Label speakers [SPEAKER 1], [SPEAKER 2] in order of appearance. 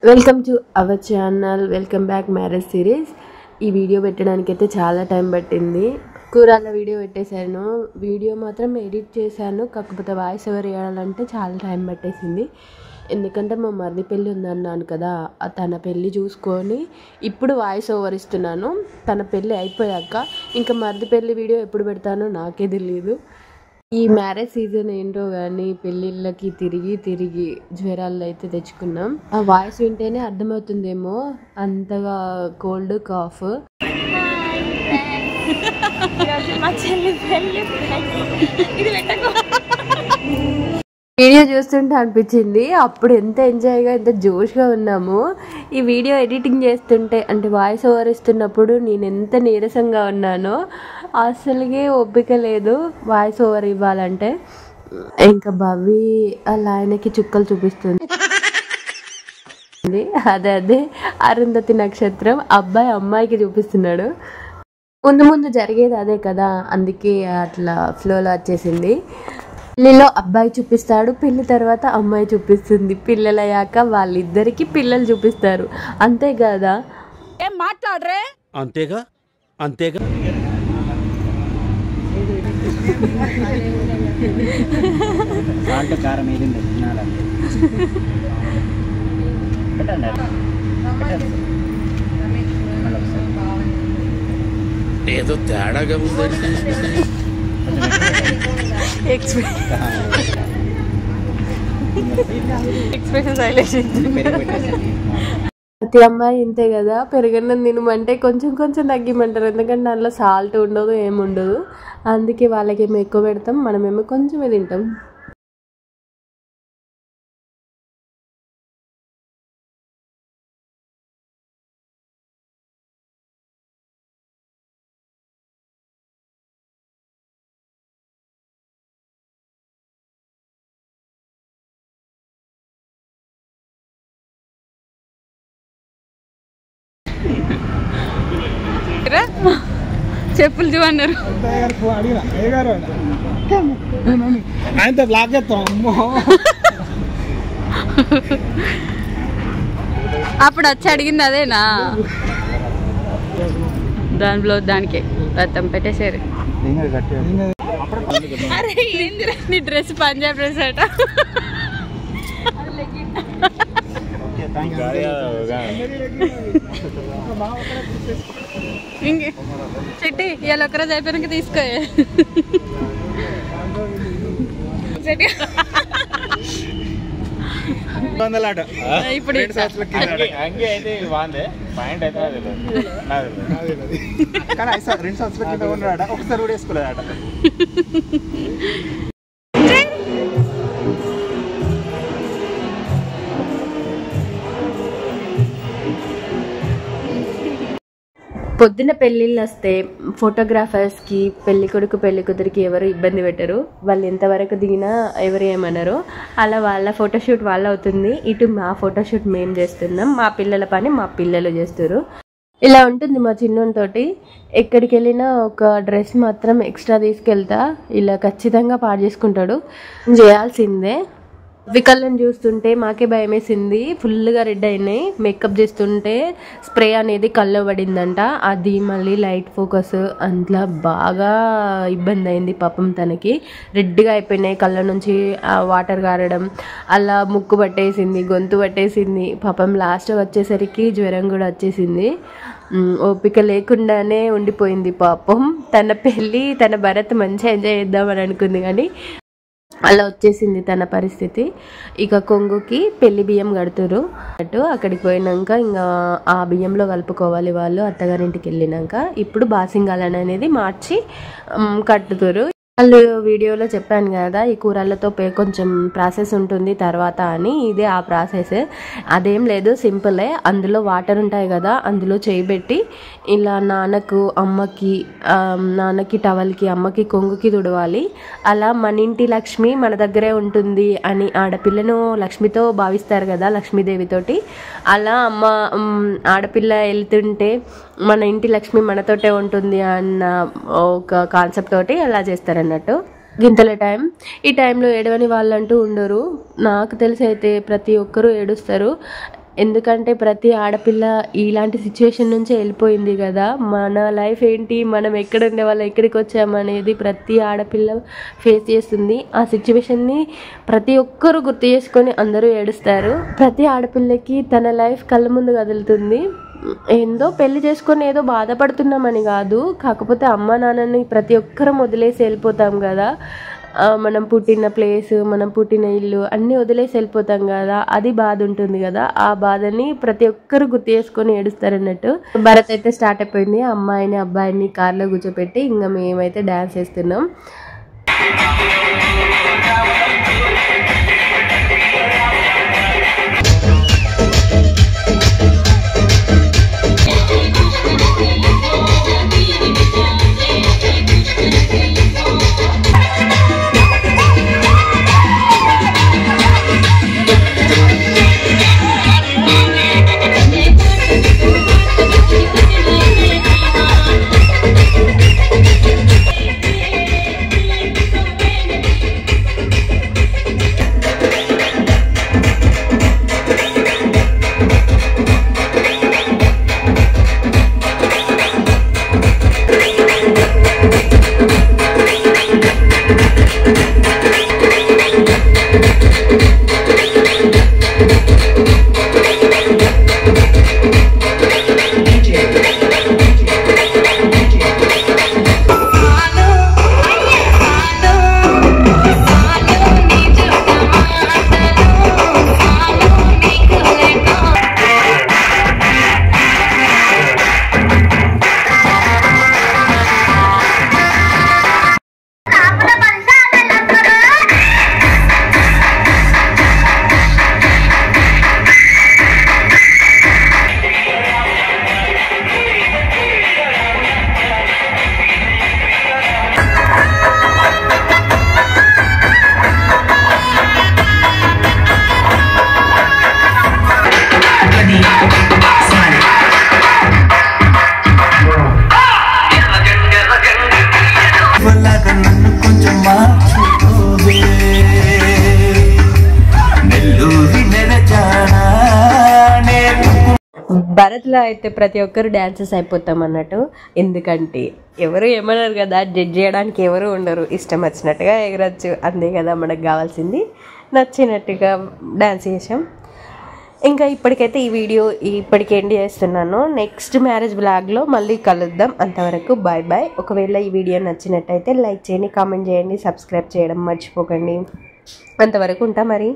[SPEAKER 1] Welcome to our channel. Welcome back marriage series. ఈ video పెట్టడానికి అయితే చాలా టైం పట్టింది. కూరల వీడియో పెట్టేశాను, వీడియో మాత్రం ఎడిట్ చేశాను. కాకపోతే వాయిస్ ఓవర్ వేయాలంటే చాలా టైం పట్టేసింది. ఎందుకంటే మా మరిది పెళ్ళి ఉందన్నాను కదా, తన పెళ్ళి చూసుకొని ఇప్పుడు వాయిస్ ఓవర్ ఇస్తున్నాను. తన పెళ్ళి అయిపోయాక ఇంకా మరిది పెళ్ళి వీడియో ఎప్పుడు పెడతానో నాకే తెలియదు. ఈ మ్యారేజ్ సీజన్ ఏంటో కానీ పెళ్ళిళ్ళకి తిరిగి జ్వరాలు అయితే తెచ్చుకున్నాం. ఆ వాయిస్ వింటేనే అర్థమవుతుందేమో, అంతగా కోల్డ్ కాఫ్. వీడియో చూస్తుంటే అనిపించింది అప్పుడు ఎంత ఎంజాయ్గా ఎంత జోష్గా ఉన్నాము. ఈ వీడియో ఎడిటింగ్ చేస్తుంటే అంటే వాయిస్ ఓవర్ ఇస్తున్నప్పుడు నేను ఎంత నీరసంగా ఉన్నానో అసలుగే ఓపిక లేదు వాయిస్ ఓవర్ ఇవ్వాలంటే. ఇంకా భవి అలా ఆయనకి చుక్కలు చూపిస్తుంది. అదే అరుంధతి నక్షత్రం అబ్బాయి అమ్మాయికి చూపిస్తున్నాడు. ముందు జరిగేది అదే కదా, అందుకే అట్లా ఫ్లోలో వచ్చేసింది. పెళ్ళిలో అబ్బాయి చూపిస్తాడు, పెళ్లి తర్వాత అమ్మాయి చూపిస్తుంది, పిల్లలయ్యాక వాళ్ళిద్దరికి పిల్లలు చూపిస్తారు. అంతే కదా,
[SPEAKER 2] ఏం మాట్లాడరే? అంతేగా అంతేగా. ఏదో తేడాగా ఉందండి.
[SPEAKER 1] ప్రతి అమ్మాయి ఇంతే కదా, పెరగన్నం తినమంటే కొంచెం తగ్గిమంటారు. ఎందుకంటే దాంట్లో సాల్ట్ ఉండదు, ఏముండదు. అందుకే వాళ్ళకేమో ఎక్కువ పెడతాం, మనమేమో కొంచెమే తింటాం.
[SPEAKER 3] చెప్పులు చూడన్నారు
[SPEAKER 4] ఆయనతో బ్లాక్ చేస్తాం.
[SPEAKER 3] అప్పుడు వచ్చి అడిగింది అదేనా? దానిలో దానికే రత్తం పెట్టేశారు. నీ డ్రెస్ పంజాబ్ డ్రెస్ అట. చెట్టి ఇవాళ ఒకరోజు అయిపోయాక తీసుకో. ఇప్పుడు
[SPEAKER 4] ఒకసారి కూడా వేసుకోలేదట.
[SPEAKER 1] పొద్దున్న పెళ్ళిళ్ళు వస్తే ఫోటోగ్రాఫర్స్కి పెళ్లి కొడుకు పెళ్లి కూతురికి ఎవరు ఇబ్బంది పెట్టరు. వాళ్ళు ఎంతవరకు దిగినా ఎవరు ఏమన్నారు. అలా వాళ్ళ ఫోటోషూట్ వాళ్ళు అవుతుంది, ఇటు మా ఫోటోషూట్ మేము చేస్తున్నాం. మా పిల్లల పని మా పిల్లలు చేస్తారు. ఇలా ఉంటుంది మా చిన్నతోటి. ఎక్కడికి వెళ్ళినా ఒక డ్రెస్ మాత్రం ఎక్స్ట్రా తీసుకెళ్తా, ఇలా ఖచ్చితంగా పాడు చేసుకుంటాడు, చేయాల్సిందే. వికళ్ళని చూస్తుంటే మాకే భయం వేసింది, ఫుల్గా రెడ్ అయినాయి. మేకప్ చేస్తుంటే స్ప్రే అనేది కళ్ళలో పడిందంట, అది మళ్ళీ లైట్ ఫోకస్ అంతలా బాగా ఇబ్బంది అయింది. పాపం తనకి రెడ్గా అయిపోయినాయి, కళ్ళ నుంచి వాటర్ గారడం, అలా ముక్కు పట్టేసింది, గొంతు పట్టేసింది. పాపం లాస్ట్ వచ్చేసరికి జ్వరం కూడా వచ్చేసింది. ఓపిక లేకుండానే ఉండిపోయింది పాపం. తన పెళ్ళి తన భరత్ మంచిగా ఎంజాయ్ చేద్దామని అనుకుంది, కానీ అలా వచ్చేసింది తన పరిస్థితి. ఇక కొంగుకి పెళ్లి బియ్యం కడుతురు. అక్కడికి పోయినాక ఇంకా ఆ బియ్యంలో కలుపుకోవాలి వాళ్ళు. అత్తగారింటికి వెళ్ళినాక ఇప్పుడు బాసింగాలని అనేది మార్చి కట్టుతురు. వాళ్ళు వీడియోలో చెప్పాను కదా, ఈ కూరలతో కొంచెం ప్రాసెస్ ఉంటుంది తర్వాత అని. ఇదే ఆ ప్రాసెస్, అదేం లేదు, సింపులే. అందులో వాటర్ ఉంటాయి కదా, అందులో చేయబెట్టి ఇలా నాన్నకు అమ్మకి, నాన్నకి టవల్కి, అమ్మకి కొంగుకి తుడవాలి. అలా మన ఇంటి లక్ష్మి మన దగ్గరే ఉంటుంది అని ఆడపిల్లను లక్ష్మితో భావిస్తారు కదా, లక్ష్మీదేవితోటి. అలా అమ్మ ఆడపిల్ల వెళ్తుంటే మన ఇంటి లక్ష్మి మనతోటే ఉంటుంది అన్న ఒక కాన్సెప్ట్ తోటి అలా చేస్తారన్నట్టు. గింతల టైం, ఈ టైంలో ఏడవని వాళ్ళంటూ ఉండరు. నాకు తెలిసి అయితే ప్రతి ఒక్కరూ ఏడుస్తారు. ఎందుకంటే ప్రతి ఆడపిల్ల ఇలాంటి సిచ్యువేషన్ నుంచే వెళ్ళిపోయింది కదా. మన లైఫ్ ఏంటి, మనం ఎక్కడ ఉండే వాళ్ళు ఎక్కడికి వచ్చామనేది ప్రతి ఆడపిల్ల ఫేస్ చేస్తుంది. ఆ సిచ్యువేషన్ని ప్రతి ఒక్కరూ గుర్తు చేసుకొని అందరూ ఏడుస్తారు. ప్రతి ఆడపిల్లకి తన లైఫ్ కళ్ళ ముందు కదులుతుంది. ఏందో పెళ్లి చేసుకొని ఏదో బాధపడుతున్నామని కాదు, కాకపోతే అమ్మ నాన్నని ప్రతి ఒక్కరం వదిలేసి వెళ్ళిపోతాం కదా. మనం పుట్టిన ప్లేస్, మనం పుట్టిన ఇల్లు అన్నీ వదిలేసి వెళ్ళిపోతాం కదా, అది బాధ ఉంటుంది కదా. ఆ బాధని ప్రతి ఒక్కరు గుర్తు చేసుకొని ఏడుస్తారు అన్నట్టు. భరత్ అయితే స్టార్ట్ అయిపోయింది. అమ్మాయిని అబ్బాయిని కార్లో కూర్చోపెట్టి ఇంకా మేమైతే డ్యాన్స్ చేస్తున్నాం. భరత్లో అయితే ప్రతి ఒక్కరు డాన్సెస్ అయిపోతాం అన్నట్టు. ఎందుకంటే ఎవరు ఏమన్నారు కదా, జడ్జ్ చేయడానికి ఎవరు ఉండరు, ఇష్టం వచ్చినట్టుగా ఎగరచ్చు, అంతే కదా మనకు కావాల్సింది. నచ్చినట్టుగా డాన్స్ చేసాం. ఇంకా ఇప్పటికైతే ఈ వీడియో ఇప్పటికి ఎండ్ చేస్తున్నాను. నెక్స్ట్ మ్యారేజ్ బ్లాగ్లో మళ్ళీ కలుద్దాం. అంతవరకు బాయ్ బాయ్. ఒకవేళ ఈ వీడియో నచ్చినట్టయితే లైక్ చేయండి, కామెంట్ చేయండి, సబ్స్క్రైబ్ చేయడం మర్చిపోకండి. అంతవరకు ఉంటా మరి.